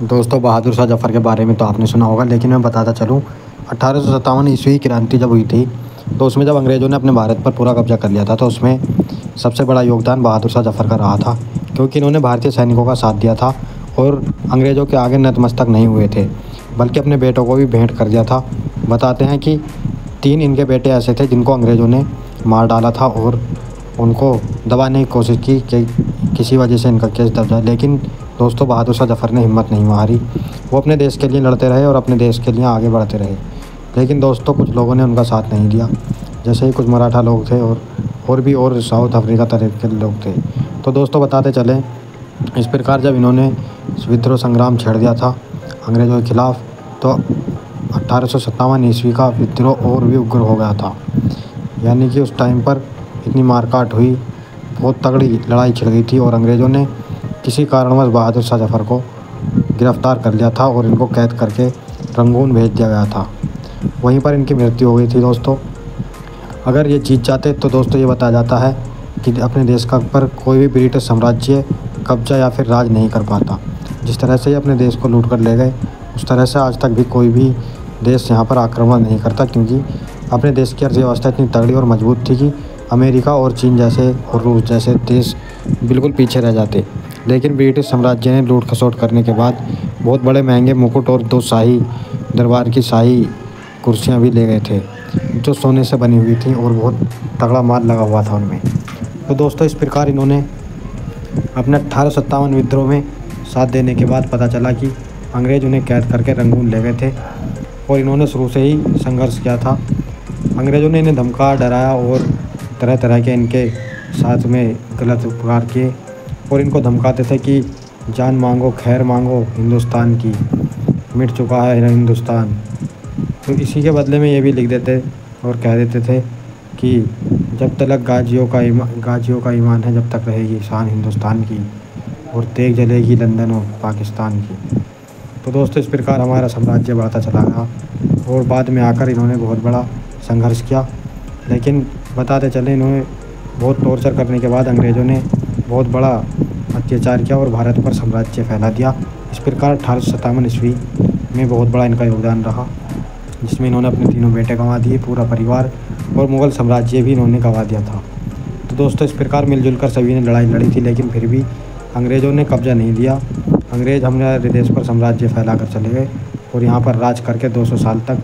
दोस्तों बहादुर शाह जफ़र के बारे में तो आपने सुना होगा, लेकिन मैं बताता चलूँ 1857 ईस्वी की क्रांति जब हुई थी तो उसमें जब अंग्रेज़ों ने अपने भारत पर पूरा कब्जा कर लिया था तो उसमें सबसे बड़ा योगदान बहादुर शाह जफ़र का रहा था, क्योंकि इन्होंने भारतीय सैनिकों का साथ दिया था और अंग्रेज़ों के आगे नतमस्तक नहीं हुए थे, बल्कि अपने बेटों को भी भेंट कर दिया था। बताते हैं कि 3 इनके बेटे ऐसे थे जिनको अंग्रेज़ों ने मार डाला था और उनको दबाने की कोशिश की कि किसी वजह से इनका केस दब जाए, लेकिन दोस्तों बहादुर शाह जफ़र ने हिम्मत नहीं हारी। वो अपने देश के लिए लड़ते रहे और अपने देश के लिए आगे बढ़ते रहे। लेकिन दोस्तों कुछ लोगों ने उनका साथ नहीं दिया, जैसे ही कुछ मराठा लोग थे और साउथ अफ्रीका तरह के लोग थे। तो दोस्तों बताते चलें, इस प्रकार जब इन्होंने विद्रोह संग्राम छेड़ दिया था अंग्रेज़ों के खिलाफ़, तो 1857 ईस्वी का विद्रोह और भी उग्र हो गया था। यानी कि उस टाइम पर इतनी मारकाट हुई, बहुत तगड़ी लड़ाई छिड़ गई थी और अंग्रेज़ों ने किसी कारणवश बहादुर शाह जफ़र को गिरफ़्तार कर लिया था और इनको कैद करके रंगून भेज दिया गया था। वहीं पर इनकी मृत्यु हो गई थी। दोस्तों अगर ये जीत जाते तो दोस्तों ये बताया जाता है कि अपने देश का पर कोई भी ब्रिटिश साम्राज्य कब्जा या फिर राज नहीं कर पाता। जिस तरह से ये अपने देश को लूट कर ले गए, उस तरह से आज तक भी कोई भी देश यहाँ पर आक्रमण नहीं करता, क्योंकि अपने देश की अर्थव्यवस्था इतनी तगड़ी और मजबूत थी कि अमेरिका और चीन जैसे और रूस जैसे देश बिल्कुल पीछे रह जाते। लेकिन ब्रिटिश साम्राज्य ने लूट खसोट करने के बाद बहुत बड़े महंगे मुकुट और 2 शाही दरबार की शाही कुर्सियाँ भी ले गए थे, जो सोने से बनी हुई थी और बहुत तगड़ा माल लगा हुआ था उनमें। तो दोस्तों इस प्रकार इन्होंने अपने 1857 विद्रोह में साथ देने के बाद पता चला कि अंग्रेज़ उन्हें कैद करके रंगून ले गए थे और इन्होंने शुरू से ही संघर्ष किया था। अंग्रेज़ों ने इन्हें धमकाया, डराया और तरह तरह के इनके साथ में गलत उपकार किए और इनको धमकाते थे कि जान मांगो, खैर मांगो हिंदुस्तान की, मिट चुका है हिंदुस्तान। तो इसी के बदले में ये भी लिख देते और कह देते थे कि जब तक गाजियों का ईमान है, जब तक रहेगी शान हिंदुस्तान की, और तेग जलेगी लंदन और पाकिस्तान की। तो दोस्तों इस प्रकार हमारा साम्राज्य बढ़ता चला गया और बाद में आकर इन्होंने बहुत बड़ा संघर्ष किया। लेकिन बताते चले, इन्होंने बहुत टॉर्चर करने के बाद अंग्रेज़ों ने बहुत बड़ा अत्याचार किया और भारत पर साम्राज्य फैला दिया। इस प्रकार 1857 ईस्वी में बहुत बड़ा इनका योगदान रहा, जिसमें इन्होंने अपने 3 बेटे गंवा दिए, पूरा परिवार, और मुग़ल साम्राज्य भी इन्होंने गंवा दिया था। तो दोस्तों इस प्रकार मिलजुल कर सभी ने लड़ाई लड़ी थी, लेकिन फिर भी अंग्रेज़ों ने कब्ज़ा नहीं दिया। अंग्रेज़ हमारे देश पर साम्राज्य फैला कर चले गए और यहाँ पर राज करके 200 साल तक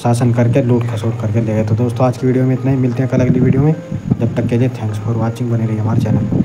शासन करके लूट खसोट करके ले गए। तो दोस्तों आज की वीडियो में इतना ही, मिलते हैं कल अगली वीडियो में। जब तक के लिए थैंक्स फॉर वॉचिंग, बने रहिए हमारे चैनल पर।